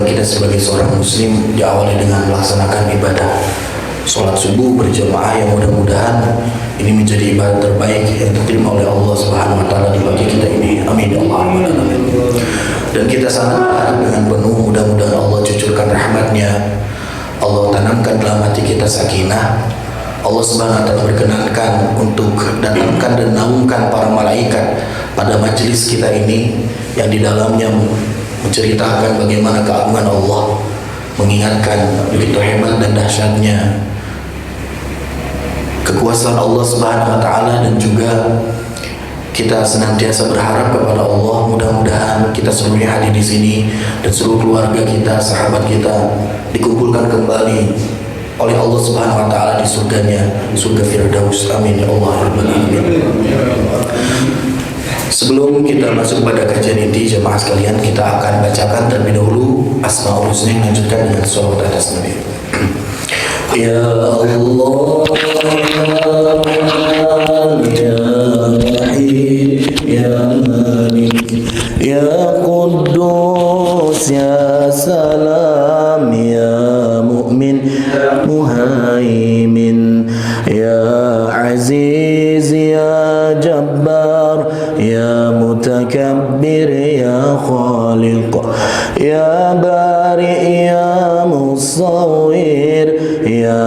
Kita sebagai seorang muslim diawali dengan melaksanakan ibadah sholat subuh berjamaah yang mudah-mudahan ini menjadi ibadah terbaik yang diterima oleh Allah Subhanahu wa taala di pagi kita ini. Amin ya Allah. Dan kita sangat berharap dengan penuh mudah-mudahan Allah cucurkan rahmatnya, Allah tanamkan dalam hati kita sakinah, Allah Subhanahu wa taala berkenankan untuk datangkan dan naungkan para malaikat pada majelis kita ini yang di dalamnya menceritakan bagaimana keagungan Allah, mengingatkan begitu hebat dan dahsyatnya kekuasaan Allah Subhanahu wa taala, dan juga kita senantiasa berharap kepada Allah mudah-mudahan kita seluruhnya hadir di sini dan seluruh keluarga kita, sahabat kita dikumpulkan kembali oleh Allah Subhanahu wa taala di surganya, surga Firdaus. Amin ya Allah rabbal alamin. Sebelum kita masuk pada kajian inti jemaah sekalian, kita akan bacakan terlebih dahulu Asmaul Husna yang lanjutkan dengan sholawat atas Nabi. Ya Allah, ya Rahim, ya Malik, ya Quddus, ya Salam, ya Mu'min, Muhaimin, ya Aziz, ya Jabbar, ya Mutakabbir, ya Khaliq, ya Bari, ya Musawwir, ya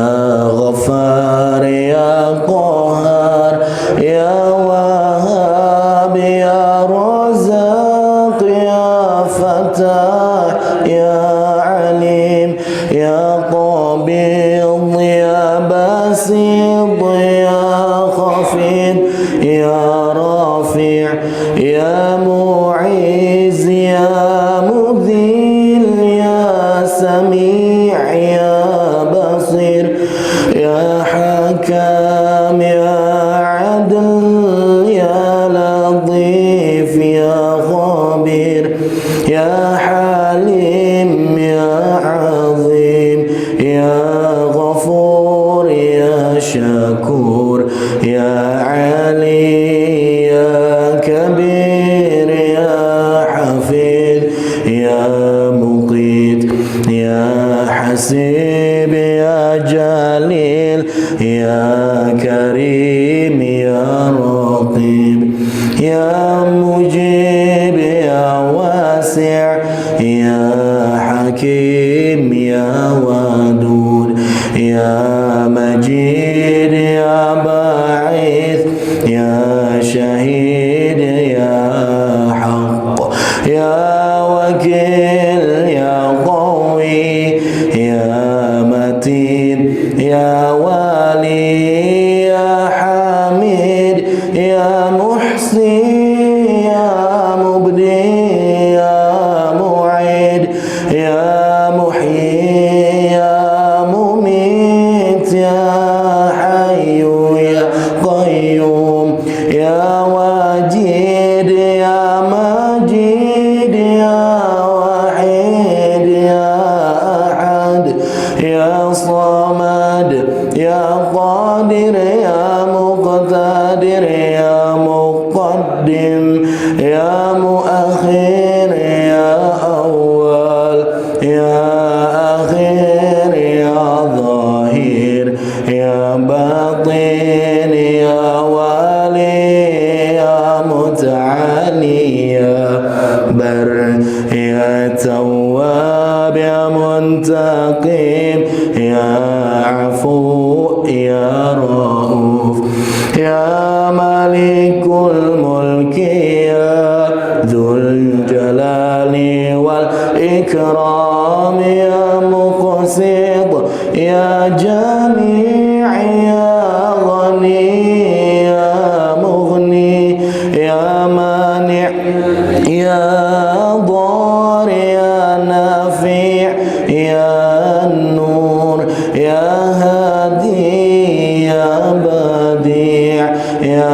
Ghaffar, ya Qahar, ya Wahhab, ya Razaq, ya Fatah, ya Alim, ya Qabid, ya Basid, ya Khafid, ya Rafi', ya Mu'iz, ya Mudhil, ya Sami', ya Basir, ya Hakam, ya Adl, ya Latif, ya Khabir, ya Halim, ya Azim, ya Ghafur, ya Syakur, ya Ali, ya Kabir, ya Hafid, ya Muqit, ya Hasib, ya Jalil, ya Karim, ya Raqib, ya Mujib, ya Wasi', ya Hakim, ya Wadud, ya Majid, ya Ba'ith, ya Syahid, ya Haqq, ya Wakil, ya Qawi, ya Matin, ya Wali, ya Hamid, ya Muhsin, ya Mubdi, ya Mu'id, ya Muhyi, ya Mumit, ya Hayyu, ya Qayyum, ya Wajid, ya Majid, ya Wahid, ya Ahad, ya Samad, ya Qadir, ya Muqtadir, ya Muqaddim, ya Muakhir, ya Awwal, ya Akhir, ya Zahir, ya Batin, ya Wali, ya Muta'ali, ya Bar, ya Tawwab, ya Muntaqim, ya Afu, ya Rauf, ya Malikul Mulki, ya Dzul Jalali wal Ikram, ya Muqsid, ya Jami', ya Ghani, ya Mughni, ya Mani', ya Dhar, ya Nafi', ya Nur, ya Hadi, ya Badi', ya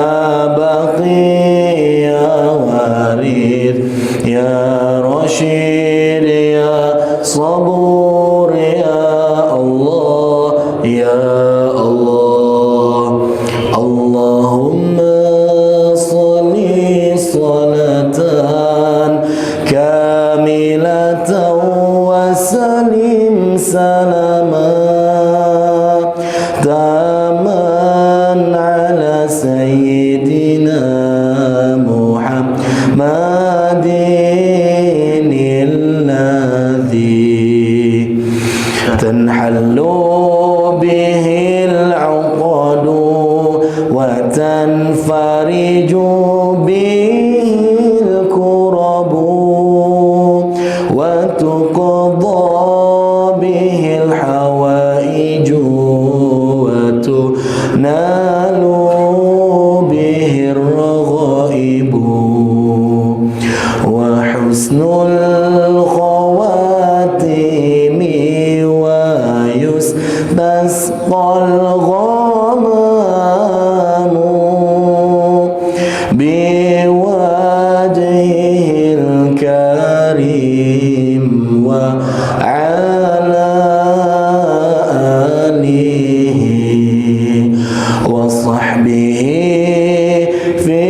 Baqi, ya Warith, ya Rashid, ya Sabur, ya Allah, ya Allah. Allahumma salli salatan kamilatan wa salama taman ala sayyidina Muhammadin alladhi tanhallu bihi al-'uqadu wa tanfariju bihi al-kurabu wa tuqadha bihi al-hawaiju wa tunalu bihi ar-raghaibu wa husnul khawatimi wa yustasqal ghamamu biwajhil karim wa ala alihi wa sahbihi fi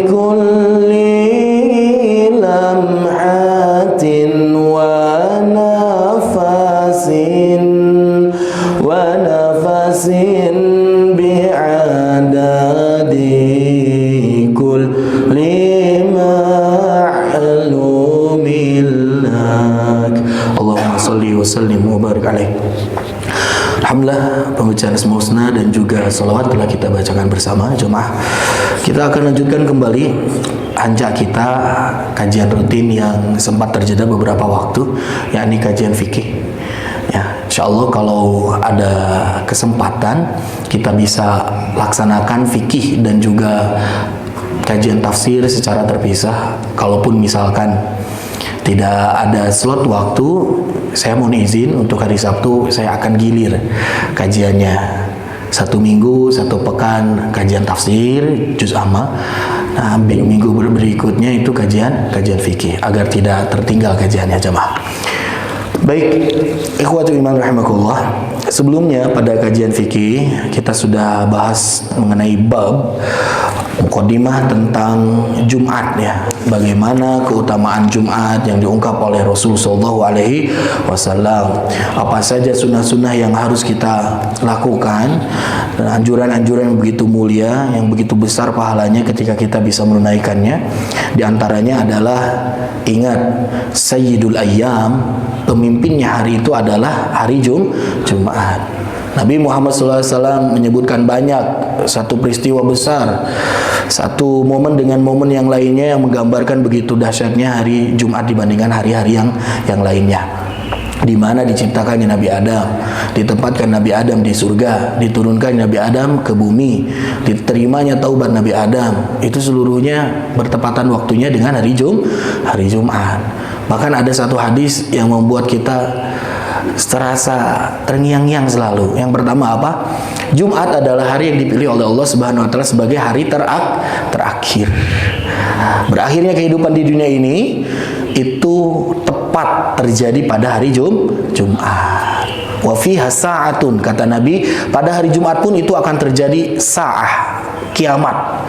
kulli lamhatin wa nafasin bi'adadi kulli ma'lumin lak. Allahumma salli wa sallim wa barik alaih. Alhamdulillah, pembacaan Asmaul Husna dan juga salawat telah kita bacakan bersama jemaah. Kita akan lanjutkan kembali anja kita, kajian rutin yang sempat terjeda beberapa waktu, yakni kajian fikih. Ya, insyaallah kalau ada kesempatan kita bisa laksanakan fikih dan juga kajian tafsir secara terpisah. Kalaupun misalkan tidak ada slot waktu, saya mohon izin untuk hari Sabtu saya akan gilir kajiannya. 1 minggu, 1 pekan kajian tafsir juz amma. Nah, minggu berikutnya itu kajian fikih agar tidak tertinggal kajiannya jemaah. Baik, ikhwatul iman rahimakumullah. Sebelumnya pada kajian fikih kita sudah bahas mengenai bab mukadimah tentang Jumat ya. Bagaimana keutamaan Jumat yang diungkap oleh Rasul sallallahu alaihi wasallam. Apa saja sunnah-sunnah yang harus kita lakukan dan anjuran-anjuran yang begitu mulia, yang begitu besar pahalanya ketika kita bisa menunaikannya. Di antaranya adalah ingat Sayyidul Ayyam, pemimpinnya hari itu adalah hari Jumat. Nabi Muhammad SAW menyebutkan banyak satu peristiwa besar, satu momen dengan momen yang lainnya yang menggambarkan begitu dahsyatnya hari Jumat dibandingkan hari-hari yang lainnya. Di mana diciptakannya Nabi Adam, ditempatkan Nabi Adam di surga, diturunkan Nabi Adam ke bumi, diterimanya taubat Nabi Adam, itu seluruhnya bertepatan waktunya dengan hari Jumat. Bahkan ada satu hadis yang membuat kita terasa terngiang-ngiang selalu. Yang pertama apa? Jumat adalah hari yang dipilih oleh Allah Subhanahu wa taala sebagai hari terakhir. Berakhirnya kehidupan di dunia ini itu tepat terjadi pada hari Jumat. Wa fiha sa'atun, kata Nabi, pada hari Jumat pun itu akan terjadi sa'ah, kiamat.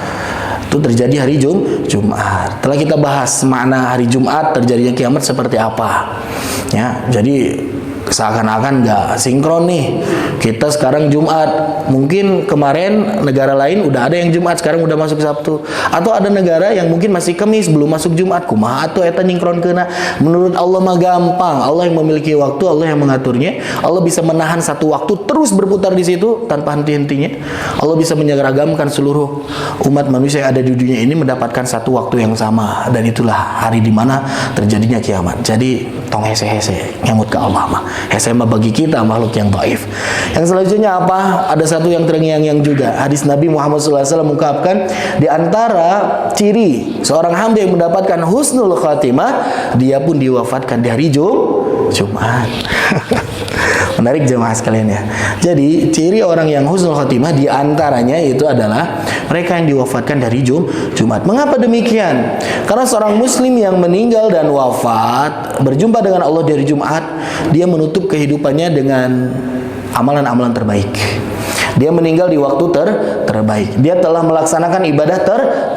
Itu terjadi hari Jumat. Telah kita bahas makna hari Jumat terjadinya kiamat seperti apa. Ya, jadi seakan-akan nggak sinkron nih. Kita sekarang Jumat, mungkin kemarin negara lain udah ada yang Jumat, sekarang udah masuk Sabtu. Atau ada negara yang mungkin masih Kamis, belum masuk Jumat. Kumaha atuh eta nyingkron keuna? Menurut Allah mah gampang. Allah yang memiliki waktu, Allah yang mengaturnya. Allah bisa menahan satu waktu terus berputar di situ tanpa henti-hentinya. Allah bisa menyeragamkan seluruh umat manusia yang ada di dunia ini mendapatkan satu waktu yang sama, dan itulah hari dimana terjadinya kiamat. Jadi tong hese-hese nyamut ke Allah mah. Hese mah bagi kita makhluk yang dhaif. Yang selanjutnya apa? Ada satu yang terngiang-ngiang juga. Hadis Nabi Muhammad SAW mengungkapkan di antara ciri seorang hamba yang mendapatkan husnul khatimah, dia pun diwafatkan di hari Jumat. Menarik jemaah sekalian ya. Jadi ciri orang yang husnul khatimah di antaranya itu adalah mereka yang diwafatkan dari Jumat. Mengapa demikian? Karena seorang muslim yang meninggal dan wafat berjumpa dengan Allah dari Jumat, dia menutup kehidupannya dengan amalan-amalan terbaik. Dia meninggal di waktu terbaik. Dia telah melaksanakan ibadah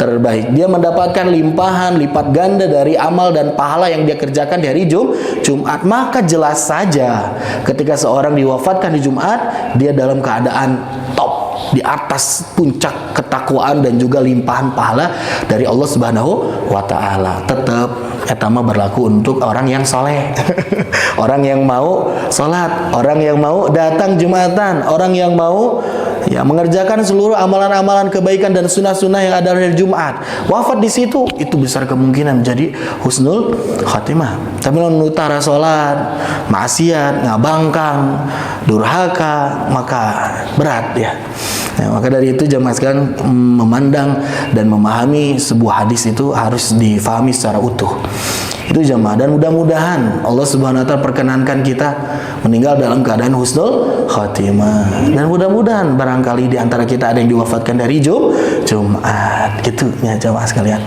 terbaik. Dia mendapatkan limpahan lipat ganda dari amal dan pahala yang dia kerjakan di hari Jumat. Maka jelas saja ketika seorang diwafatkan di Jumat, dia dalam keadaan top, di atas puncak ketakwaan dan juga limpahan pahala dari Allah Subhanahu wa taala. Tetap etama berlaku untuk orang yang soleh. Orang yang mau sholat, orang yang mau datang Jumatan, orang yang mau mengerjakan seluruh amalan-amalan kebaikan dan sunnah-sunnah yang ada hari Jumat. Wafat di situ, itu besar kemungkinan menjadi husnul khatimah. Tapi menutara sholat, maksiat, ngabangkang, durhaka, maka berat ya. Maka dari itu jamaah sekalian, memandang dan memahami sebuah hadis itu harus difahami secara utuh. Itu jamaah, dan mudah-mudahan Allah Subhanahu wa taala perkenankan kita meninggal dalam keadaan husnul khatimah. Dan mudah-mudahan barangkali di antara kita ada yang diwafatkan dari Jumat. Gitu ya jamaah sekalian.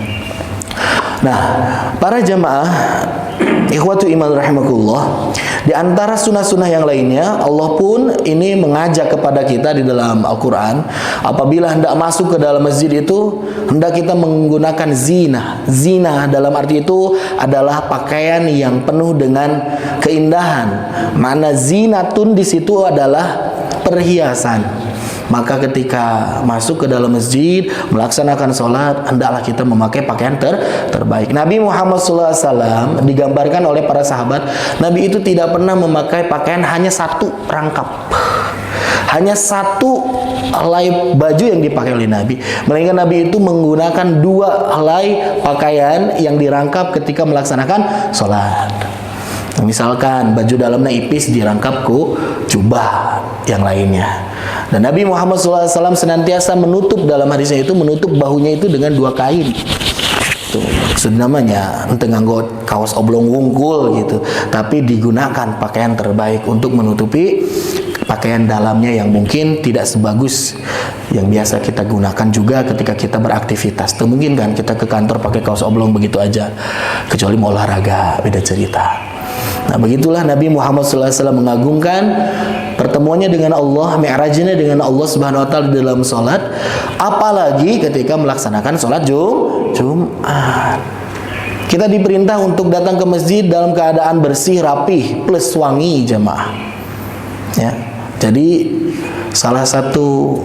Nah, para jamaah ikhwatu iman rahimakumullah, di antara sunnah-sunnah yang lainnya, Allah pun ini mengajak kepada kita di dalam Al-Quran, apabila hendak masuk ke dalam masjid itu, hendak kita menggunakan zina. Zina dalam arti itu adalah pakaian yang penuh dengan keindahan. Mana zinatun di situ adalah perhiasan. Maka ketika masuk ke dalam masjid, melaksanakan sholat, hendaklah kita memakai pakaian terbaik. Nabi Muhammad SAW digambarkan oleh para sahabat, Nabi itu tidak pernah memakai pakaian hanya satu rangkap, hanya satu helai baju yang dipakai oleh Nabi. Melainkan Nabi itu menggunakan 2 helai pakaian yang dirangkap ketika melaksanakan sholat. Misalkan baju dalamnya ipis dirangkap ke jubah yang lainnya. Dan Nabi Muhammad SAW senantiasa menutup, dalam hadisnya itu menutup bahunya itu dengan 2 kain. Itu namanya ente nganggo kaos oblong wungkul gitu, tapi digunakan pakaian terbaik untuk menutupi pakaian dalamnya yang mungkin tidak sebagus yang biasa kita gunakan juga ketika kita beraktivitas. Itu mungkin kan kita ke kantor pakai kaos oblong begitu aja, kecuali mau olahraga, beda cerita. Nah, begitulah Nabi Muhammad SAW mengagungkan pertemuannya dengan Allah, mi'rajnya dengan Allah Subhanahu wa taala di dalam salat, apalagi ketika melaksanakan salat Jumat. Kita diperintah untuk datang ke masjid dalam keadaan bersih, rapih, plus wangi jemaah. Ya. Jadi salah satu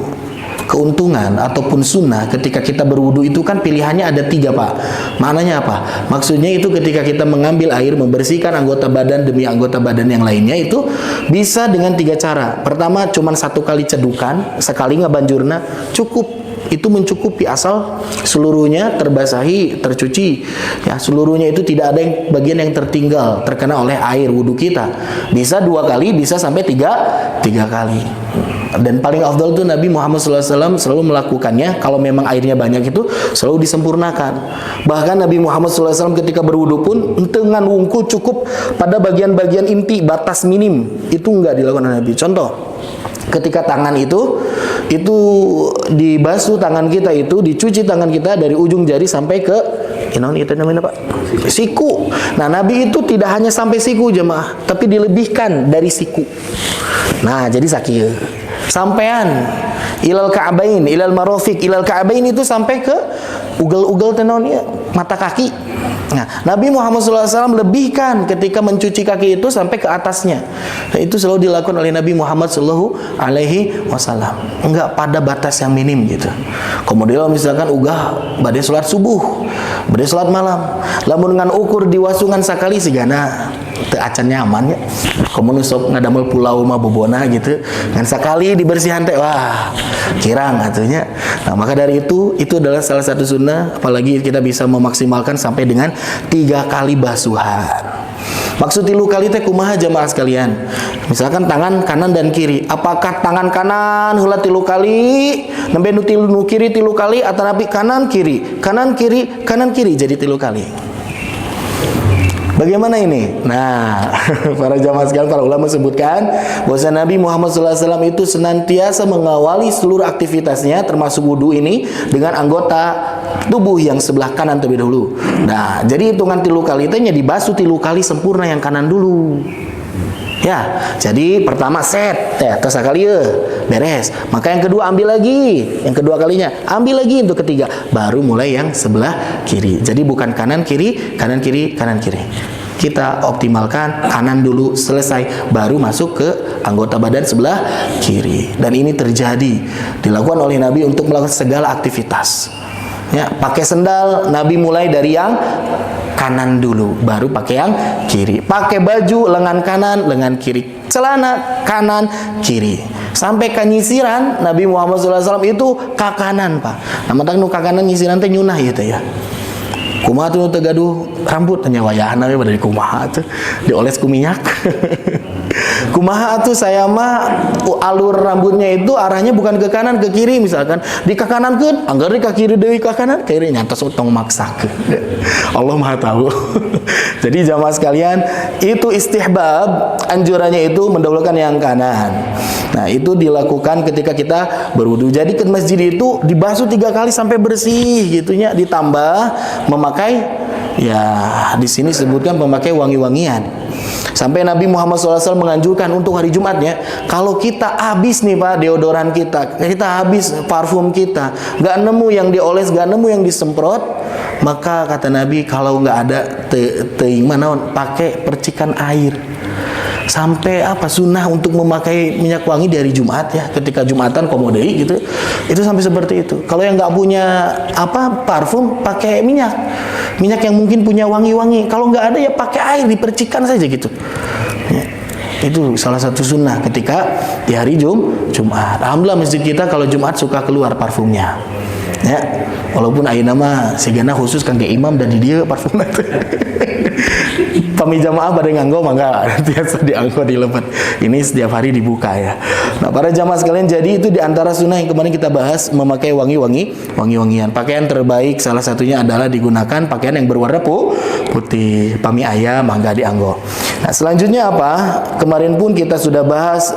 keuntungan ataupun sunnah ketika kita berwudu itu kan pilihannya ada 3 Pak. Maknanya apa? Maksudnya itu ketika kita mengambil air, membersihkan anggota badan demi anggota badan yang lainnya, itu bisa dengan 3 cara. Pertama, cuman 1 kali cedukan, sekali ngabanjurna cukup. Itu mencukupi asal seluruhnya terbasahi, tercuci. Ya, seluruhnya itu tidak ada yang bagian yang tertinggal terkena oleh air wudu kita. Bisa 2 kali, bisa sampai 3 kali. Dan paling afdal itu Nabi Muhammad SAW selalu melakukannya. Kalau memang airnya banyak itu selalu disempurnakan. Bahkan Nabi Muhammad SAW ketika berwudu pun dengan wungkul cukup pada bagian-bagian inti, batas minim. Itu enggak dilakukan oleh Nabi. Contoh, ketika tangan itu dibasuh, tangan kita itu dicuci, tangan kita dari ujung jari sampai ke itu namanya Pak? Siku. Nah, Nabi itu tidak hanya sampai siku jemaah, tapi dilebihkan dari siku. Nah, jadi sakieu sampean ilal ka'bain, ilal marafiq, ilal ka'bain itu sampai ke ugel-ugel tenonnya mata kaki. Nah, Nabi Muhammad SAW lebihkan ketika mencuci kaki itu sampai ke atasnya. Nah, itu selalu dilakukan oleh Nabi Muhammad SAW. Enggak pada batas yang minim gitu. Kemudian misalkan badai sholat subuh, badai sholat malam, lamun ngan ukur diwasungan sakali sigana teu acan nyaman ya. Kemudian sok ngadamel pulau mah bobona gitu. Ngan sakali dibersihan teh wah kirang atunya. Nah, maka dari itu adalah salah satu sunnah, apalagi kita bisa memaksimalkan sampai dengan 3 kali basuhan. Maksud 3 kali teh kumaha jamaah sekalian? Misalkan tangan kanan dan kiri. Apakah tangan kanan heula 3 kali, nembe nu kiri 3 kali, atau nabi kanan kiri, kanan kiri, kanan kiri jadi 3 kali? Bagaimana ini? Nah, para jamaah sekalian, para ulama sebutkan bahwa Nabi Muhammad SAW itu senantiasa mengawali seluruh aktivitasnya termasuk wudu ini dengan anggota tubuh yang sebelah kanan terlebih dahulu. Nah, jadi hitungan 3 kali itu dibasuh 3 kali sempurna yang kanan dulu. Ya, jadi pertama set teh tos sakali beres. Maka yang kedua ambil lagi, yang kedua kalinya ambil lagi untuk ketiga, baru mulai yang sebelah kiri. Jadi bukan kanan kiri, kanan kiri, kanan kiri. Kita optimalkan kanan dulu selesai, baru masuk ke anggota badan sebelah kiri. Dan ini terjadi dilakukan oleh Nabi untuk melakukan segala aktivitas. Ya, pakai sendal Nabi mulai dari yang kanan dulu, baru pakai yang kiri. Pakai baju lengan kanan, lengan kiri. Celana kanan, kiri. Sampai ke nyisiran Nabi Muhammad SAW itu ke kanan, Pak. Nama tak nu ke kanan nyisiran teh nyunah gitu ya. Kumaha tuh tegaduh rambut tanya wayahan we dari kumaha tuh dioles ku minyak. Kumaha tuh saya mah alur rambutnya itu arahnya bukan ke kanan ke kiri, misalkan di ke kanan kan anggar di ke kiri deui ke kanan kiri nyata tong maksakeun. Allah Maha tahu. Jadi jamaah sekalian, itu istihbab, anjurannya itu mendahulukan yang kanan. Nah, itu dilakukan ketika kita berwudu. Jadi ke masjid itu dibasuh 3 kali sampai bersih gitunya, ditambah memakai, ya di sini sebutkan memakai wangi-wangian. Sampai Nabi Muhammad SAW menganjurkan untuk hari Jumatnya, kalau kita habis nih Pak deodoran kita habis parfum kita, nggak nemu yang dioles, nggak nemu yang disemprot, maka kata Nabi kalau nggak ada pakai percikan air. Sampai apa sunnah untuk memakai minyak wangi dari Jumat ya, ketika Jumatan komodei gitu, itu sampai seperti itu. Kalau yang nggak punya parfum, pakai minyak yang mungkin punya wangi-wangi. Kalau nggak ada ya pakai air, dipercikan saja gitu ya. Itu salah satu sunnah ketika di hari Jumat. Alhamdulillah masjid kita kalau Jumat suka keluar parfumnya ya, walaupun ayeuna mah sigana khusus kangge imam dan di dieu parfumna teh. Pami jamaah pada nganggo mangga biasa dianggo dilepet. Ini setiap hari dibuka ya. Nah, para jamaah sekalian, jadi itu diantara sunnah yang kemarin kita bahas, memakai wangi-wangian. Pakaian terbaik salah satunya adalah digunakan pakaian yang berwarna putih. Pami aya mangga dianggo. Nah, selanjutnya apa? Kemarin pun kita sudah bahas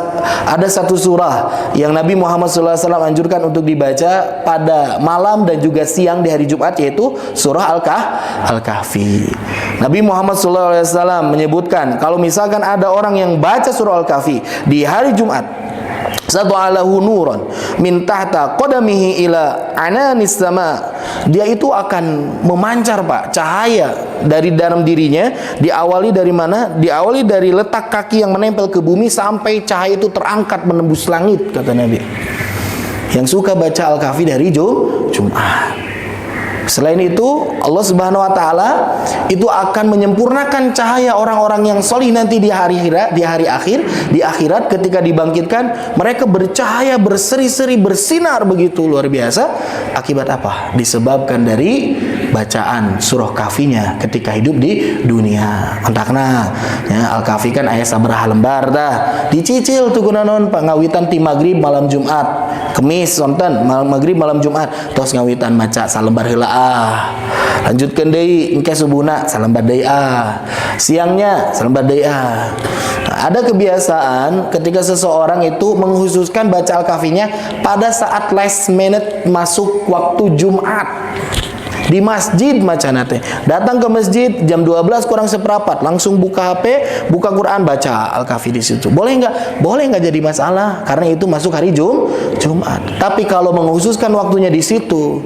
ada satu surah yang Nabi Muhammad SAW anjurkan untuk dibaca pada malam dan juga siang di hari Jumat, yaitu surah Al-Kahfi. Nabi Muhammad SAW menyebutkan kalau misalkan ada orang yang baca surah Al-Kahfi di hari Jumat, sata'alahu nuran min tahta qadamihi ila ananis sama, dia itu akan memancar Pak cahaya dari dalam dirinya. Diawali dari mana? Diawali dari letak kaki yang menempel ke bumi sampai cahaya itu terangkat menembus langit, kata Nabi. Yang suka baca Al-Kahfi dari Jumat. Selain itu, Allah Subhanahu wa taala itu akan menyempurnakan cahaya orang-orang yang solih nanti di hari akhir, di akhirat ketika dibangkitkan, mereka bercahaya, berseri-seri, bersinar begitu luar biasa. Akibat apa? Disebabkan dari bacaan surah Kahfinya ketika hidup di dunia. Entakna ya, Al-Kahfi kan aya sabaraha lembar dah. Dicicil tuh kunaon pangawitan ti maghrib malam Jumat, Kemis sonten maghrib malam Jumat, tos ngawitan maca salembar heula lanjutkan deui engke subuhna salembar deui siangnya salembar deui Nah, ada kebiasaan ketika seseorang itu mengkhususkan baca Al-Kahfinya pada saat last minute masuk waktu Jumat di masjid macana teh. Datang ke masjid jam 12 kurang seperempat, langsung buka HP, buka Quran, baca Al-Kahfi di situ. Boleh nggak? Boleh nggak, jadi masalah karena itu masuk hari Jumat. Tapi kalau mengkhususkan waktunya di situ,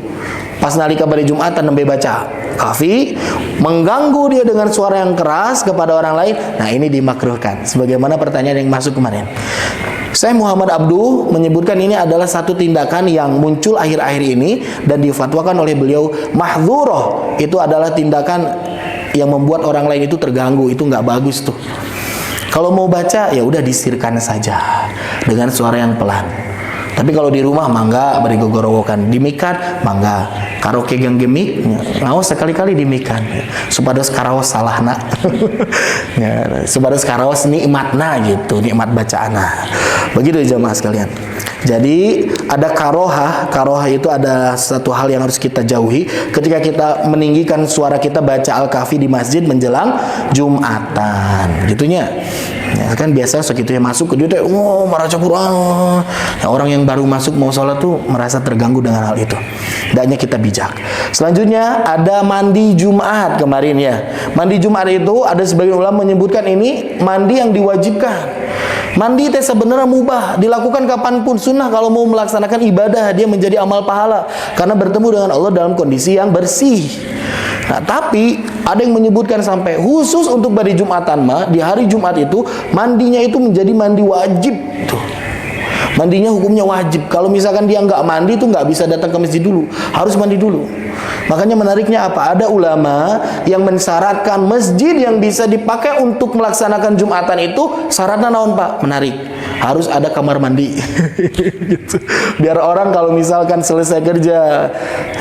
pas nalika pada Jumatan nembe baca Kahfi, mengganggu dia dengan suara yang keras kepada orang lain, nah ini dimakruhkan. Sebagaimana pertanyaan yang masuk kemarin, Syekh Muhammad Abduh menyebutkan ini adalah satu tindakan yang muncul akhir-akhir ini dan difatwakan oleh beliau mahdzurah. Itu adalah tindakan yang membuat orang lain itu terganggu, itu nggak bagus tuh. Kalau mau baca ya udah disirkan saja dengan suara yang pelan. Tapi kalau di rumah mangga bari gogorowokan, dimikan mangga. Karaoke gang gemik, ngaos sekali-kali dimikan. Supados karaos salahna. Ya, supados karaos nikmatna gitu, nikmat bacaana. Begitu jamaah sekalian. Jadi ada karohah itu ada satu hal yang harus kita jauhi ketika kita meninggikan suara kita baca Al-Kahfi di masjid menjelang Jumatan, gitunya. Ya, kan biasa segitu yang masuk ke dia teh maraca Quran. Ya, orang yang baru masuk mau sholat tuh merasa terganggu dengan hal itu. Hendaknya kita bijak. Selanjutnya ada mandi Jumat kemarin ya. Mandi Jumat itu ada sebagian ulama menyebutkan ini mandi yang diwajibkan. Mandi teh sebenarnya mubah, dilakukan kapanpun. Sunnah kalau mau melaksanakan ibadah, dia menjadi amal pahala karena bertemu dengan Allah dalam kondisi yang bersih. Nah, tapi ada yang menyebutkan sampai khusus untuk hari Jumatan mah, di hari Jumat itu mandinya itu menjadi mandi wajib tuh. Mandinya hukumnya wajib. Kalau misalkan dia nggak mandi itu nggak bisa datang ke masjid dulu, harus mandi dulu. Makanya menariknya apa? Ada ulama yang mensyaratkan masjid yang bisa dipakai untuk melaksanakan Jumatan itu syaratnya naon Pak? Menarik. Harus ada kamar mandi. Gitu. Biar orang kalau misalkan selesai kerja,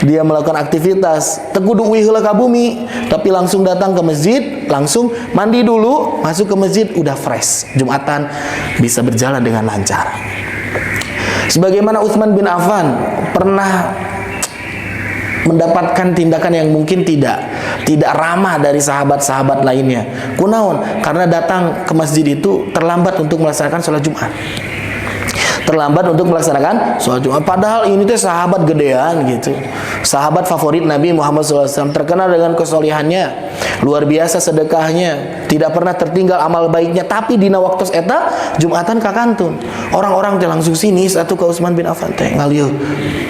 dia melakukan aktivitas, tekudu uih heula ka bumi, tapi langsung datang ke masjid, langsung mandi dulu, masuk ke masjid udah fresh. Jumatan bisa berjalan dengan lancar. Sebagaimana Utsman bin Affan pernah mendapatkan tindakan yang mungkin tidak ramah dari sahabat-sahabat lainnya. Kunaon? Karena datang ke masjid itu terlambat untuk melaksanakan sholat Jumat. Terlambat untuk melaksanakan sholat Jumat. Padahal ini tuh sahabat gedean gitu. Sahabat favorit Nabi Muhammad SAW, terkenal dengan kesolehannya, luar biasa sedekahnya, tidak pernah tertinggal amal baiknya. Tapi dina waktu eta Jumatan kakantun, orang-orang teh langsung sini satu ke Utsman bin Affan teh ngalieu.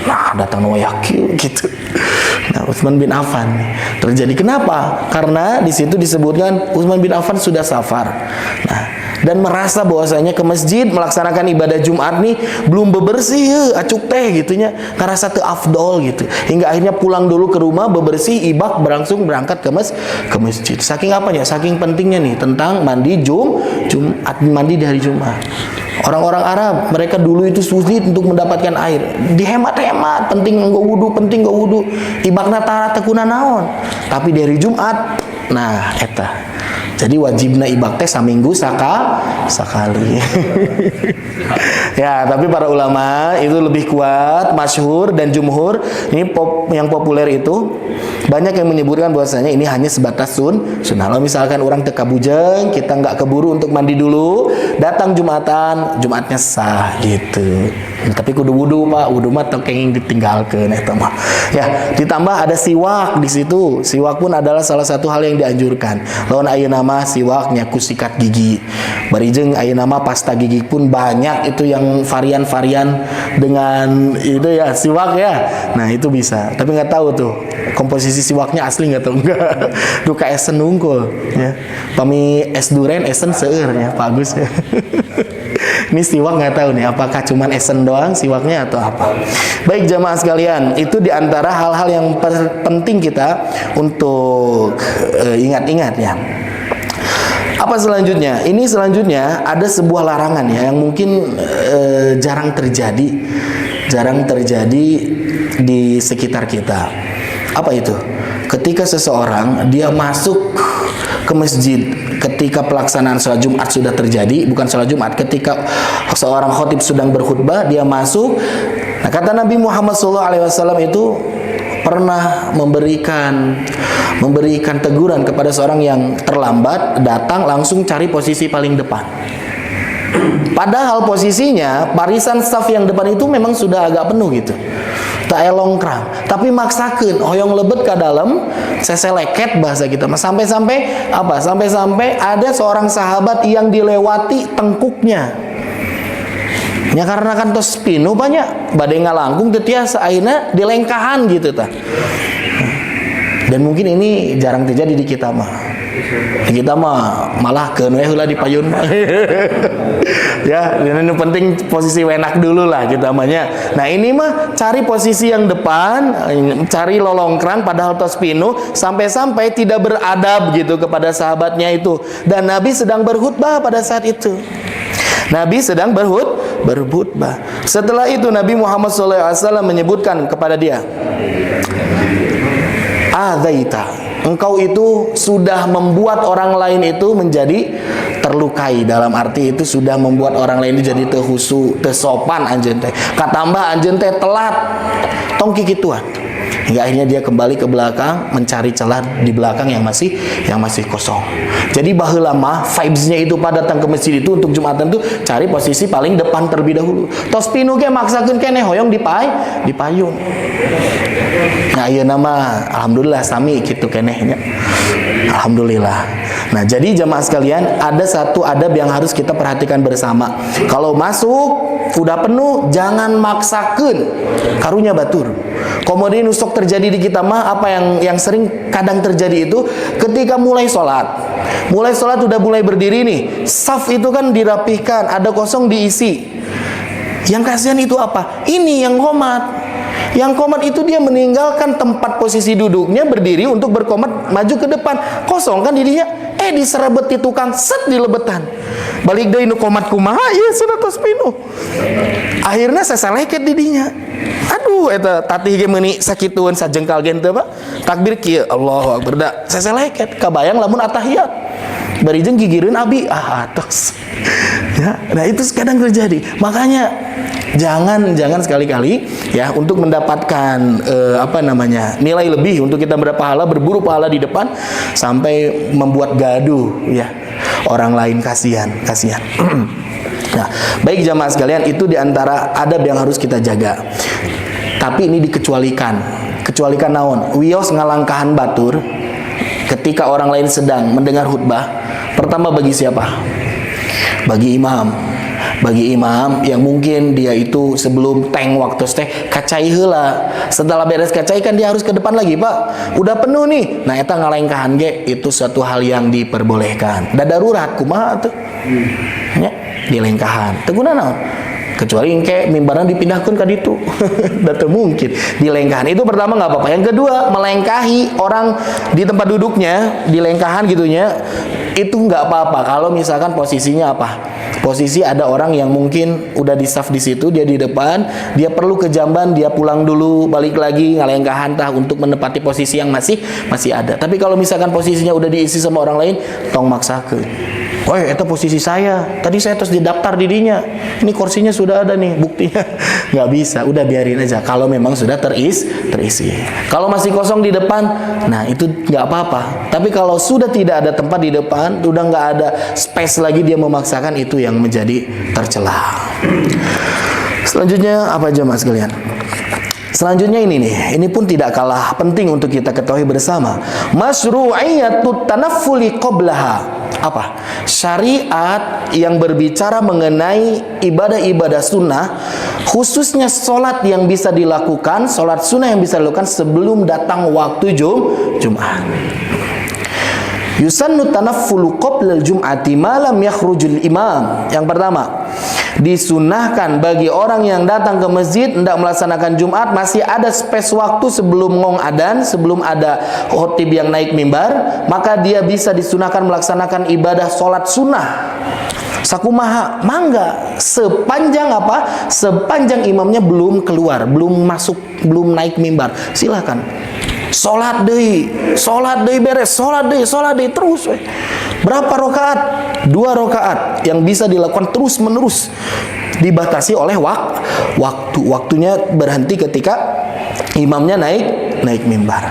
Nah, datang nu yakin gitu. Nah, Utsman bin Affan terjadi kenapa? Karena di situ disebutkan Utsman bin Affan sudah safar. Nah, dan merasa bahwasanya ke masjid melaksanakan ibadah Jumat nih belum bebersih acuk teh gitunya, ngerasa teu afdol gitu. Hingga akhirnya pulang dulu ke rumah, bebersih, ibak, langsung berangkat ke masjid. Saking apanya? Saking pentingnya nih tentang mandi Jumat, mandi di hari Jumat. Orang-orang Arab, mereka dulu itu sulit untuk mendapatkan air. Dihemat-hemat, penting nggo wudu, ibakna tara tekuna naon. Tapi di hari Jumat, nah eta. Jadi wajibna ibak teh saminggu sakali. Ya, tapi para ulama itu lebih kuat, masyhur dan jumhur. Ini yang populer itu banyak yang menyebutkan bahwasanya ini hanya sebatas sunnah. Kalau misalkan orang teka bujeng, kita nggak keburu untuk mandi dulu, datang Jumatan, Jumatnya sah gitu. Tapi kudu wudu Pak, wudu mah kenging ditinggalkeun eta mah. Ya, ditambah ada siwak di situ. Siwak pun adalah salah satu hal yang dianjurkan. Lawan ayeuna mah siwak nyaku sikat gigi. Barijeng ayeuna mah pasta gigi pun banyak itu yang varian-varian dengan itu ya siwak ya. Nah, itu bisa. Tapi nggak tahu tuh komposisi siwaknya asli nggak tahu enggak. Duka esen unggul ya. Pami es duren esen seueur ya, bagus ya. Ini siwak nggak tahu nih apakah cuman esen doang siwaknya atau apa. Baik jamaah sekalian, itu diantara hal-hal yang penting kita untuk ingat-ingat ya. Apa selanjutnya? Ini selanjutnya ada sebuah larangan ya yang mungkin jarang terjadi di sekitar kita. Apa itu? Ketika seseorang dia masuk ke masjid ketika pelaksanaan sholat Jumat sudah terjadi, bukan sholat Jumat, ketika seorang khotib sedang berkhutbah, dia masuk. Nah, kata Nabi Muhammad SAW itu pernah memberikan teguran kepada seorang yang terlambat datang, langsung cari posisi paling depan. Padahal posisinya barisan staf yang depan itu memang sudah agak penuh gitu, tak elongkrang, tapi maksakeun hoyong lebet ke dalam seseleket bahasa kita. Sampai-sampai apa? Sampai-sampai ada seorang sahabat yang dilewati tengkuknya. Ya karena kan tos pinu banyak badai ngalangkung teu tiasa ayeuna dilengkahan gitu tah. Dan mungkin ini jarang terjadi di kita mah. Kita mah malah keun we heula dipayun. Ya, ini penting posisi enak dulu lah kita mahnya. Nah, ini mah cari posisi yang depan, cari lolongkrang padahal tos pinu, sampai-sampai tidak beradab gitu kepada sahabatnya itu. Dan Nabi sedang berkhutbah pada saat itu. Nabi sedang berkhutbah. Setelah itu Nabi Muhammad SAW menyebutkan kepada dia, "Adzaita, engkau itu sudah membuat orang lain itu menjadi terlukai." Dalam arti itu sudah membuat orang lain itu jadi terhusu, tersopan anjeun teh. Katambah anjeun teh telat tong kikituan. Hingga akhirnya dia kembali ke belakang mencari celah di belakang yang masih kosong. Jadi baheula mah vibes-nya itu pada datang ke masjid itu untuk Jumatan tuh cari posisi paling depan terlebih dahulu. Tos pinu ge maksakeun keneh hoyong dipayun. Nah, ieu nama alhamdulillah sami kitu keneh nya. Alhamdulillah. Nah, jadi jamaah sekalian, ada satu adab yang harus kita perhatikan bersama. Kalau masuk udah penuh, jangan maksakeun karunya batur. Kemudian usok terjadi di kita mah apa yang sering kadang terjadi itu ketika mulai sholat. Mulai sholat udah mulai berdiri nih, saf itu kan dirapihkan, ada kosong diisi. Yang kasihan itu apa? Ini yang komat. Yang komat itu dia meninggalkan tempat posisi duduknya berdiri untuk berkomat maju ke depan. Kosong kan dirinya. Diserebet di tukang, set di lebetan. Balik deui nu komat kumaha ieu tos pinuh. Akhirnya sasaleket didinya. Aduh eta tatih ge meuni sakitueun sajengkal gen teu Pak. Takbir kieu Allahu Akbar da sasaleket kabayang lamun atahiyat. Bari jeung gigireun abi atos. Ya, nah itu kadang terjadi. Makanya jangan sekali-kali ya untuk mendapatkan nilai lebih untuk kita berburu pahala di depan sampai membuat gaduh ya orang lain, kasihan. Nah, baik jamaah sekalian, itu diantara adab yang harus kita jaga. Tapi ini dikecualikan naon? Wios ngalangkahan batur ketika orang lain sedang mendengar khutbah. Pertama bagi siapa? Bagi imam yang mungkin dia itu sebelum teng waktu teh kacai heula. Setelah beres kacai kan dia harus ke depan lagi, Pak. Udah penuh nih. Nah, eta ngalengkahan ge itu suatu hal yang diperbolehkan. Da darurat kumaha tuh? Nya, dilengkahan. Teu guna naon? Kecuali engke mimbarna dipindahkeun ka ditu. Da teu mungkin. Dilengkahan itu pertama enggak apa-apa. Yang kedua, melengkahi orang di tempat duduknya, dilengkahan gitunya. Itu enggak apa-apa kalau misalkan posisinya apa? Posisi ada orang yang mungkin udah di saf di situ, dia di depan, dia perlu ke jamban, dia pulang dulu, balik lagi ngalengkahan tah untuk menepati posisi yang masih ada. Tapi kalau misalkan posisinya udah diisi sama orang lain, tong maksakeun. Woi, itu posisi saya. Tadi saya terus didaftar dirinya. Ini kursinya sudah ada nih, buktinya. Nggak bisa, udah biarin aja. Kalau memang sudah terisi. Kalau masih kosong di depan, nah itu nggak apa-apa. Tapi kalau sudah tidak ada tempat di depan, udah nggak ada space lagi, dia memaksakan, itu yang menjadi tercela. Selanjutnya apa aja mas kalian? Selanjutnya ini pun tidak kalah penting untuk kita ketahui bersama. Masyru'iyatut tanaffuli qablaha. Apa? Syariat yang berbicara mengenai ibadah-ibadah sunnah, khususnya sholat yang bisa dilakukan, sholat sunnah yang bisa dilakukan sebelum datang waktu Jumat. Yusannu tanaffulu qabla al-jum'ati ma lam yakhrujul imam. Yang pertama, disunahkan bagi orang yang datang ke masjid hendak melaksanakan Jumat masih ada space waktu sebelum ngong adan, sebelum ada khotib yang naik mimbar, maka dia bisa disunahkan melaksanakan ibadah sholat sunnah. Sakumaha, mangga, sepanjang apa? Sepanjang imamnya belum keluar, belum masuk, belum naik mimbar, silakan. Sholat deui beres, sholat deui terus. Berapa rakaat? 2 rakaat yang bisa dilakukan terus menerus. Dibatasi oleh waktu. Waktunya berhenti ketika imamnya naik mimbar.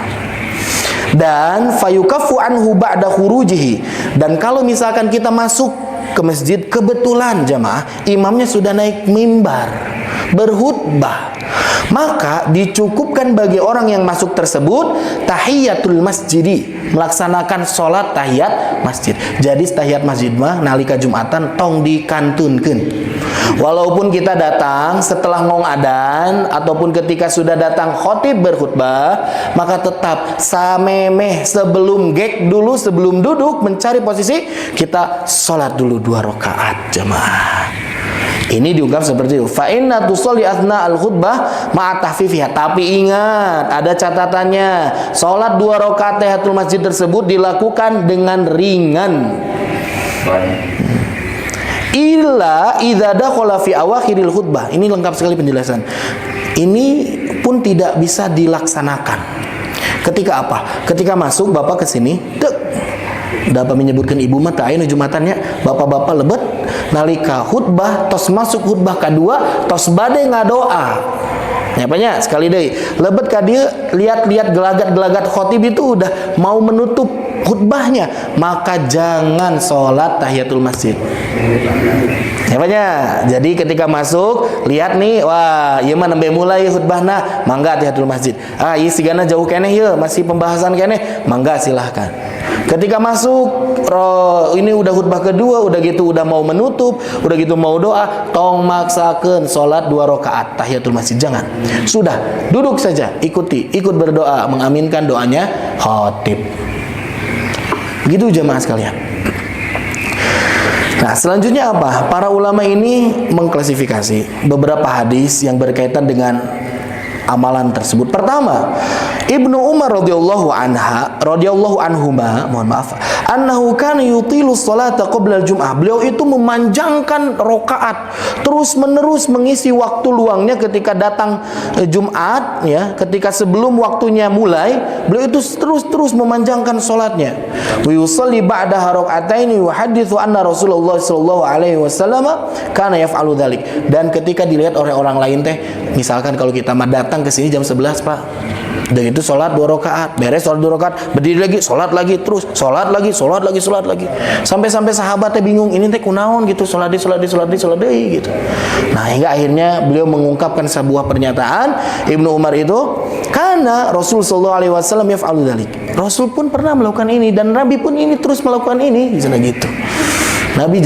Dan fayukafu anhu ba'da khurujihi. Dan kalau misalkan kita masuk ke masjid kebetulan jamaah imamnya sudah naik mimbar berkhutbah, maka dicukupkan bagi orang yang masuk tersebut tahiyatul masjidi, melaksanakan sholat tahiyat masjid. Jadi tahiyat masjid mah nalika Jumatan tong dikantunkeun. Walaupun kita datang setelah ngong adan ataupun ketika sudah datang khotib berkhutbah, maka tetap samemeh sebelum gek dulu, sebelum duduk mencari posisi, kita sholat dulu 2 rakaat jemaah. Ini diungkap seperti itu. Fa inna tusolli athna al-khutbah ma'a tahfifiha. Tapi ingat, ada catatannya. Salat 2 rakaat tahiyatul masjid tersebut dilakukan dengan ringan. Illa idza dakhala fi awakhiril khutbah. Ini lengkap sekali penjelasan. Ini pun tidak bisa dilaksanakan. Ketika apa? Ketika masuk Bapak ke sini, dapat menyebutkan ibu mata ayeuna Jumatannya, bapak-bapak lebet nalika khutbah tos masuk khutbah kedua tos bade ngadoa. Nyapanya sekali deui lebet ka dieu lihat-lihat gelagat-gelagat khotib itu udah mau menutup khutbahnya, maka jangan sholat tahiyatul masjid. Nyapanya? Jadi ketika masuk lihat nih, wah ieu mah nembe mulai khutbahna, mangga tahiyatul masjid. Ieu sigana jauh keneh ieu, masih pembahasan keneh, mangga silahkan. Ketika masuk ini udah khutbah kedua, udah gitu udah mau menutup, udah gitu mau doa, tong maksakeun salat 2 rakaat tahiyatul masjid. Jangan. Sudah, duduk saja, ikut berdoa, mengaminkan doanya khatib. Begitu jemaah sekalian. Nah, selanjutnya apa? Para ulama ini mengklasifikasi beberapa hadis yang berkaitan dengan amalan tersebut. Pertama, Ibnu Umar radhiyallahu anhuma, mohon maaf, annahu kana yutilu sholata qabla al-jum'ah. Beliau itu memanjangkan rakaat, terus-menerus mengisi waktu luangnya ketika datang Jumat, ya, ketika sebelum waktunya mulai, beliau itu terus memanjangkan salatnya. Wa yusalli ba'daha raka'ataini wa hadithu anna Rasulullah sallallahu alaihi wasallam kana yaf'alu dzalik. Dan ketika dilihat oleh orang lain teh, misalkan kalau kita datang ke sini jam 11, Pak. Dan itu sholat 2 rakaat, beres sholat 2 rakaat, berdiri lagi, sholat lagi, terus sholat lagi. Sampai sahabatnya bingung, ini teh kunaon gitu, sholat deui gitu. Nah, hingga akhirnya beliau mengungkapkan sebuah pernyataan Ibnu Umar itu, karena Rasul sallallahu alaihi wasallam yaf'alu dzalik. Rasul pun pernah melakukan ini dan Nabi pun ini terus melakukan ini, gitu. Nabi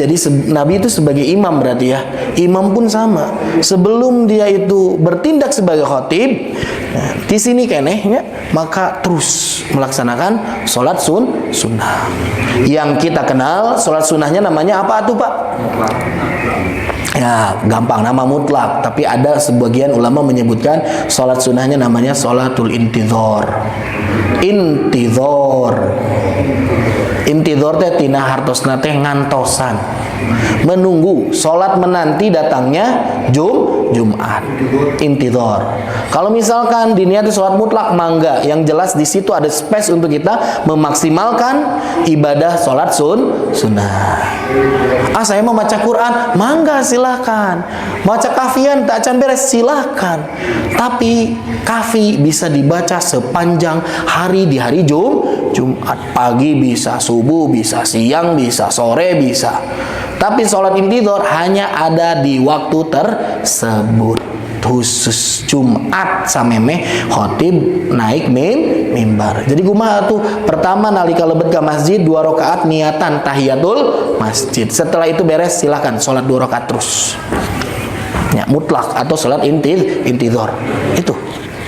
itu sebagai imam berarti ya. Imam pun sama. Sebelum dia itu bertindak sebagai khatib, nah, di sini kenehnya, maka terus melaksanakan sholat sunnah. Yang kita kenal sholat sunnahnya namanya apa tuh, Pak? Ya, gampang, nama mutlak. Tapi ada sebagian ulama menyebutkan sholat sunnahnya namanya sholatul intidhor. Intidhor teh tina hartosna teh ngantosan, menunggu, sholat menanti datangnya Jumat. Intidhor. Kalau misalkan diniati sholat mutlak, mangga, yang jelas di situ ada space untuk kita memaksimalkan ibadah sholat sunnah. Saya mau baca Quran, mangga silahkan. Baca kafian tak acan beres, silahkan. Tapi kafi bisa dibaca sepanjang hari di hari Jumat. Pagi bisa, subuh bisa, siang bisa, sore bisa. Tapi sholat intidhor hanya ada di waktu tersebut. Khusus Jumat samemeh khatib naik mimbar. Jadi kumaha tuh? Pertama nalika lebet ke masjid 2 rakaat niatan tahiyatul masjid. Setelah itu beres silahkan sholat 2 rakaat terus. Ya, mutlak atau sholat intidhor. Itu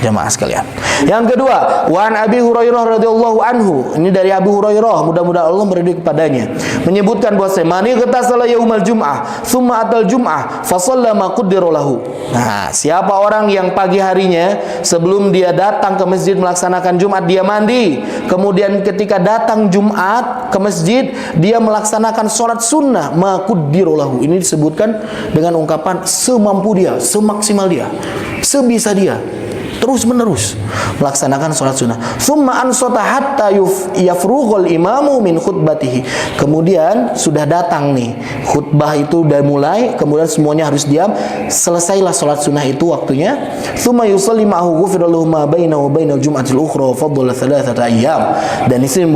jamaah sekalian. Yang kedua, wa an Abi Hurairah radhiyallahu anhu. Ini dari Abu Hurairah, mudah-mudahan Allah meridhai kepadanya, menyebutkan bahwa mani ghatasala yaumal jum'ah, tsumma atal jum'ah, fa shalla ma qaddara lahu. Nah, siapa orang yang pagi harinya sebelum dia datang ke masjid melaksanakan Jumat dia mandi, kemudian ketika datang Jumat ke masjid dia melaksanakan sholat sunnah, ma qaddara lahu. Ini disebutkan dengan ungkapan semampu dia, semaksimal dia, sebisa dia, terus menerus melaksanakan sholat sunnah. Summa ansota hatta yafrughul imamu min khutbatihi. Kemudian sudah datang nih khutbah itu udah mulai, kemudian semuanya harus diam, selesailah sholat sunnah itu waktunya. Summa yusalli ma'ahu ghufira lahu ma bainahu wa bainal jum'atil ukhra fadla 3 ayyam. Dan ini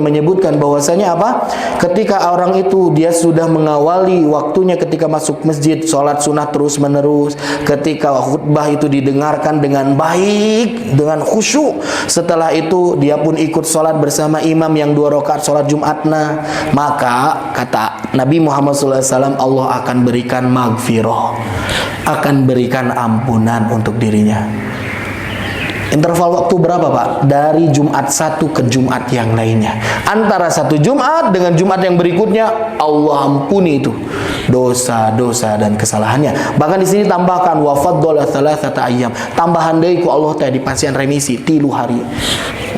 menyebutkan bahwasanya apa? Ketika orang itu dia sudah mengawali waktunya ketika masuk masjid, sholat sunnah terus menerus, ketika khutbah itu didengarkan dengan baik, dengan khusyuk, setelah itu dia pun ikut sholat bersama imam yang 2 rakaat sholat Jumatna, maka kata Nabi Muhammad SAW, Allah akan berikan maghfirah, akan berikan ampunan untuk dirinya. Interval waktu berapa, Pak? Dari Jumat satu ke Jumat yang lainnya. Antara satu Jumat dengan Jumat yang berikutnya, Allah ampuni itu dosa-dosa dan kesalahannya. Bahkan di sini tambahkan wa faddala 3 ayyam. Tambahan deui ku Allah teh dipasihan remisi 3 hari.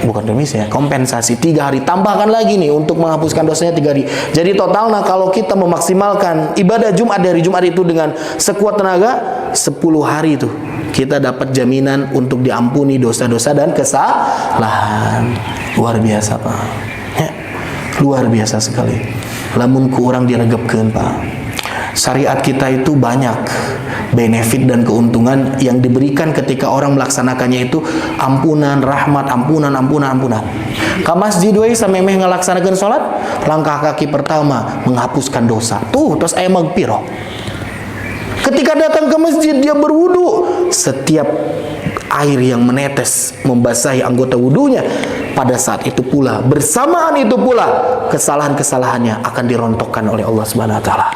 Bukan remisi ya, kompensasi 3 hari. Tambahkan lagi nih untuk menghapuskan dosanya 3 hari. Jadi totalnya kalau kita memaksimalkan ibadah Jumat dari Jumat itu dengan sekuat tenaga, 10 hari itu kita dapat jaminan untuk diampuni dosa-dosa dan kesalahan. Luar biasa, Pak. Ya, luar biasa sekali. Lamun ku urang diregepkeun, Pak. Syariat kita itu banyak benefit dan keuntungan yang diberikan ketika orang melaksanakannya itu ampunan, rahmat, ampunan. Ka masjid we samemeh ngalaksanakeun salat, langkah kaki pertama menghapuskan dosa. Tuh, terus aya magfirah. Ketika datang ke masjid dia berwudu, setiap air yang menetes membasahi anggota wudunya pada saat itu pula, bersamaan itu pula, kesalahan-kesalahannya akan dirontokkan oleh Allah Subhanahu wa taala.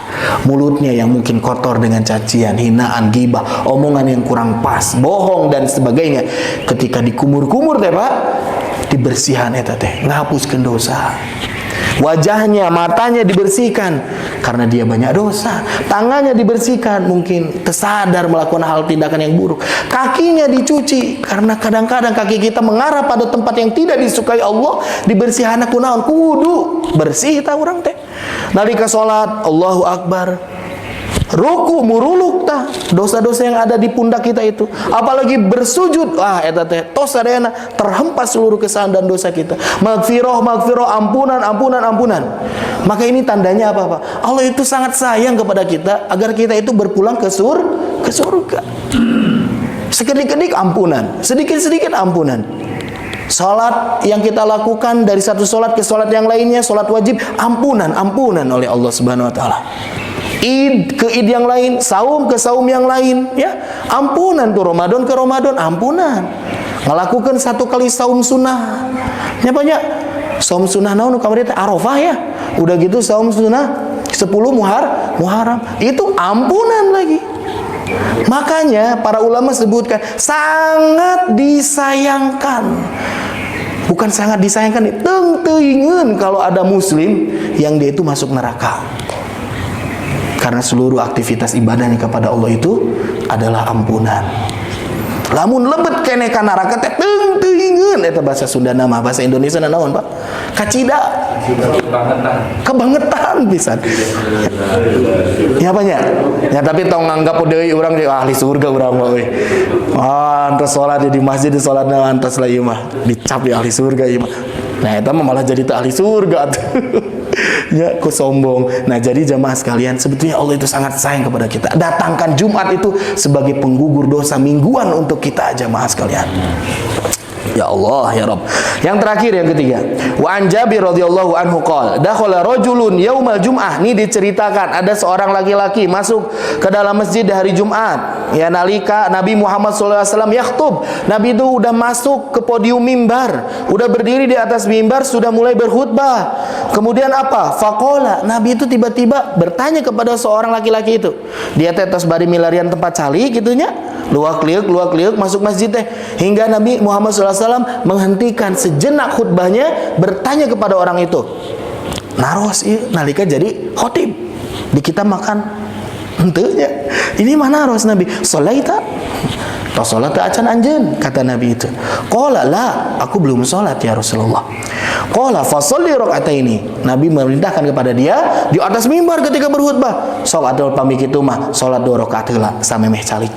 Mulutnya yang mungkin kotor dengan cacian, hinaan, ghibah, omongan yang kurang pas, bohong dan sebagainya, ketika dikumur-kumur teh Pak, dibersihan eta teh, ngahapuskeun dosa. Wajahnya, matanya dibersihkan karena dia banyak dosa. Tangannya dibersihkan, mungkin tersadar melakukan hal tindakan yang buruk. Kakinya dicuci karena kadang-kadang kaki kita mengarah pada tempat yang tidak disukai Allah. Dibersihkan kunaon kudu bersih ta urang teh. Nalika salat Allahu Akbar, ruku muruluk tah dosa-dosa yang ada di pundak kita itu, apalagi bersujud, eta teh tos sadayana terhempas seluruh kesalahan dan dosa kita. Magfirah, ampunan. Maka ini tandanya apa? Allah itu sangat sayang kepada kita agar kita itu berpulang ke surga. Sekedik-kedik ampunan, sedikit-sedikit ampunan. Salat yang kita lakukan dari satu salat ke salat yang lainnya, salat wajib, ampunan oleh Allah Subhanahu wa taala. Id ke id yang lain, saum ke saum yang lain, ya ampunan tuh, Ramadan ke Ramadan, ampunan. Ngelakukan satu kali saum sunnah, nya banyak. Saum sunnah naon kamari teh Arafah ya, udah gitu saum sunnah 10 Muharram, itu ampunan lagi. Makanya para ulama sebutkan sangat disayangkan, bukan sangat disayangkan, teuingeun kalau ada muslim yang dia itu masuk neraka. Karena seluruh aktivitas ibadahnya kepada Allah itu adalah ampunan. Lamun lebet keneh ka neraka teh teuingeun eta bahasa Sunda nama, bahasa Indonesia naon Pak? Kacida. Kebangetan pisan. Ya banyak. Ya tapi tong nganggap deui urang ahli surga urang mah euy. Antos salat di masjid salatna antos lah ieu mah. Dicap di ahli surga ieu mah. Nah eta mah malah jadi ahli surga tuh. Ya, ku sombong. Nah, jadi jamaah sekalian, sebetulnya Allah itu sangat sayang kepada kita. Datangkan Jumat itu sebagai penggugur dosa mingguan untuk kita, jamaah sekalian. Ya Allah, ya Rabb. Yang terakhir, yang ketiga, wa an Jabir radhiyallahu anhu qala dakhala rajulun yaumal jum'ah. Ini diceritakan ada seorang laki-laki masuk ke dalam masjid di hari Jumat. Ya, nalika Nabi Muhammad SAW yakhtub. Nabi itu udah masuk ke podium mimbar, udah berdiri di atas mimbar, sudah mulai berkhutbah. Kemudian apa? Faqala, Nabi itu tiba-tiba bertanya kepada seorang laki-laki itu. Dia tetes bari milarian tempat cali gitunya. Luak liuk masuk masjid teh, hingga Nabi Muhammad SAW menghentikan sejenak khutbahnya, bertanya kepada orang itu. Naros ieu nalika jadi khotib. Di kita makan henteu nya. Ini mana naros Nabi? Sholaita? Tos salat teu acan anjeun, kata Nabi itu. Qala la, aku belum salat ya Rasulullah. Qala fa sholli rakaataini. Nabi memerintahkan kepada dia di atas mimbar ketika berkhutbah, sok atuh pami kitu mah salat 2 rakaat heula samemeh calik.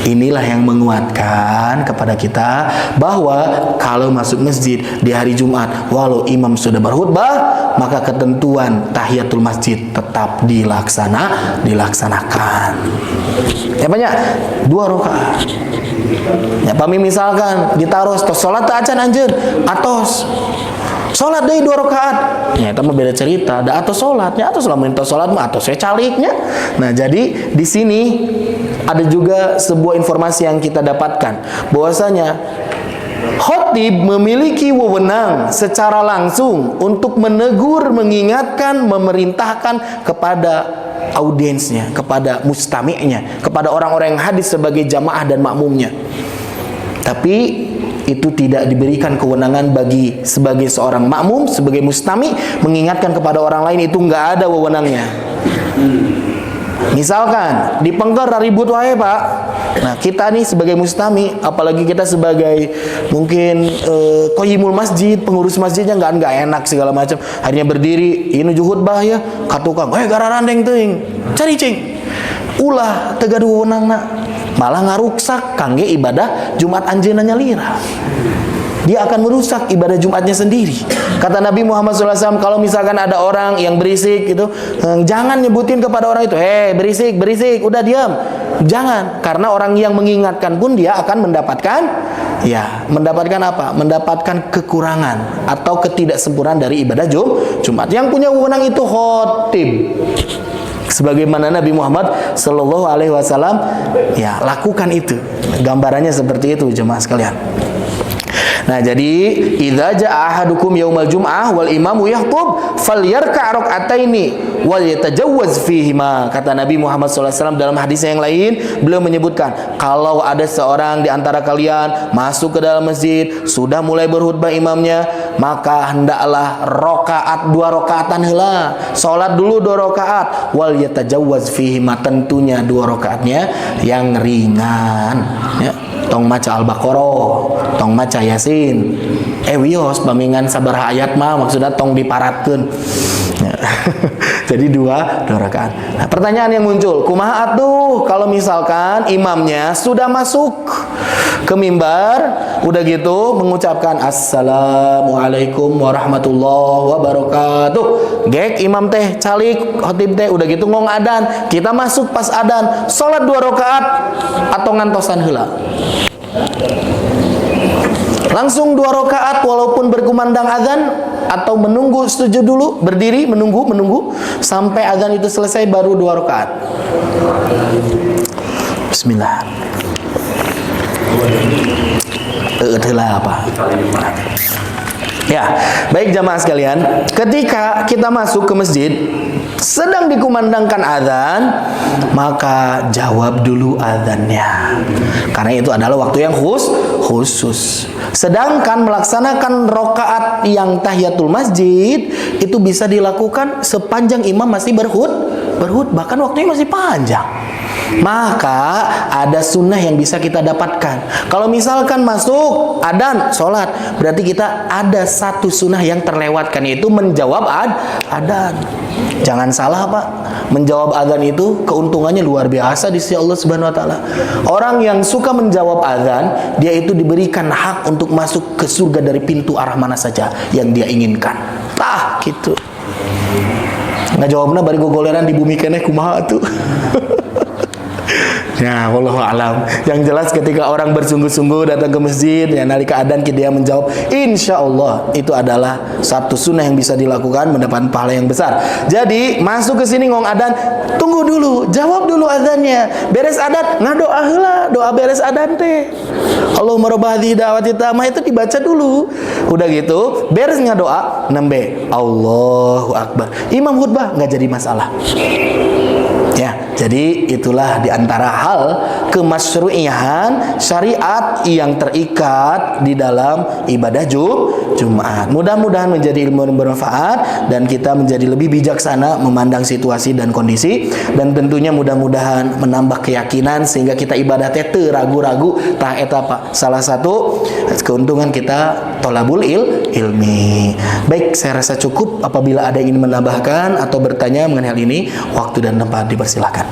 Inilah yang menguatkan kepada kita bahwa kalau masuk masjid di hari Jumat, walau imam sudah berkhutbah, maka ketentuan tahiyatul masjid tetap dilaksanakan. Ya banyak 2 rakaat. Ya pami misalkan ditaros tos salat teu acan anjeun, atos salat deui 2 rakaat. Ya eta mah beda cerita, da atos salatnya, atos lamun tos salat mah atos we caliknya. Nah, jadi di sini ada juga sebuah informasi yang kita dapatkan bahwasanya khotib memiliki wewenang secara langsung untuk menegur, mengingatkan, memerintahkan kepada audiensnya, kepada mustami'nya, kepada orang-orang yang hadir sebagai jamaah dan makmumnya. Tapi itu tidak diberikan kewenangan bagi sebagai seorang makmum, sebagai mustami mengingatkan kepada orang lain, itu nggak ada wewenangnya. Misalkan di Pengker ribut wae Pak. Nah, kita nih sebagai mustami, apalagi kita sebagai mungkin qayyimul masjid, pengurus masjidnya nggak enak segala macam. Akhirnya berdiri, ini khutbah ya, katukang, gararandeng teuing, cari cing. Ulah teu gaduh wewenangna. Malah ngaruksak kangge ibadah Jumat anjeunna nyalira. Dia akan merusak ibadah Jumatnya sendiri. Kata Nabi Muhammad SAW, kalau misalkan ada orang yang berisik gitu, jangan nyebutin kepada orang itu, berisik, udah diam. Jangan, karena orang yang mengingatkan pun dia akan mendapatkan apa? Mendapatkan kekurangan atau ketidaksempurnaan dari ibadah Jumat. Yang punya wewenang itu khotib. Sebagaimana Nabi Muhammad Sallallahu Alaihi Wasallam lakukan itu. Gambarannya seperti itu, jemaah sekalian. Nah, jadi idza jaa ahadukum yaumal jum'ah wal imamu yakhthub falyarka' rak'ataini wal yatajawwaz fihima. Kata Nabi Muhammad SAW dalam hadis yang lain, beliau menyebutkan, kalau ada seorang di antara kalian masuk ke dalam masjid, sudah mulai berkhutbah imamnya, maka hendaklah rakaat 2 rakaatan heula. Salat dulu 2 rakaat, wal yatajawwaz fihima, tentunya 2 rakaatnya yang ringan, ya. Tong maca Al-Baqarah, tong maca Yasin. Wios pamingan sabaraha ayat mah maksudnya tong diparatkeun. Ya. Jadi 2 rakaat. Nah, pertanyaan yang muncul, kumaha atuh kalau misalkan imamnya sudah masuk ke mimbar, udah gitu mengucapkan Assalamualaikum warahmatullahi wabarakatuh. Gek imam teh calik, khotib teh udah gitu ngong adan, kita masuk pas adan, salat 2 rakaat atau ngantosan heula? Langsung 2 rakaat walaupun berkumandang azan, atau menunggu setuju dulu, berdiri menunggu sampai azan itu selesai baru 2 rakaat. Bismillah. Apa? Ya, baik jamaah sekalian, ketika kita masuk ke masjid sedang dikumandangkan azan, maka jawab dulu azannya, karena itu adalah waktu yang khusus. Sedangkan melaksanakan rakaat yang tahiyatul masjid itu bisa dilakukan sepanjang imam masih berkhutbah, bahkan waktunya masih panjang. Maka ada sunnah yang bisa kita dapatkan. Kalau misalkan masuk adzan sholat, berarti kita ada satu sunnah yang terlewatkan, yaitu menjawab adzan. Jangan salah Pak, menjawab adzan itu keuntungannya luar biasa di sisi Allah Subhanahu Wa Taala. Orang yang suka menjawab adzan, dia itu diberikan hak untuk masuk ke surga dari pintu arah mana saja yang dia inginkan. Tah gitu. Ngajawabna bari gogoleran di bumi keneh kumaha tuh. Ya, wallahu alam. Yang jelas ketika orang bersungguh-sungguh datang ke masjid, ya nalika adzan dia menjawab, insya Allah itu adalah satu sunnah yang bisa dilakukan, mendapat pahala yang besar. Jadi masuk ke sini ngong adzan, tunggu dulu, jawab dulu adzannya. Beres adzan ngadoa heula, doa beres adzan teh. Allahumma rabb hadhihi da'wati tammah itu dibaca dulu. Udah gitu, beres ngadoa, nembe Allahu akbar. Imam khutbah nggak jadi masalah. Ya, jadi itulah diantara hal kemasyru'ihan syariat yang terikat di dalam ibadah Jumat. Mudah-mudahan menjadi ilmu yang bermanfaat dan kita menjadi lebih bijaksana memandang situasi dan kondisi, dan tentunya mudah-mudahan menambah keyakinan sehingga kita ibadah teh teu ragu-ragu. Tah eta Pak, salah satu keuntungan kita tolabul ilmi. Baik, saya rasa cukup. Apabila ada yang ingin menambahkan atau bertanya mengenai hal ini, waktu dan tempat dipersilakan.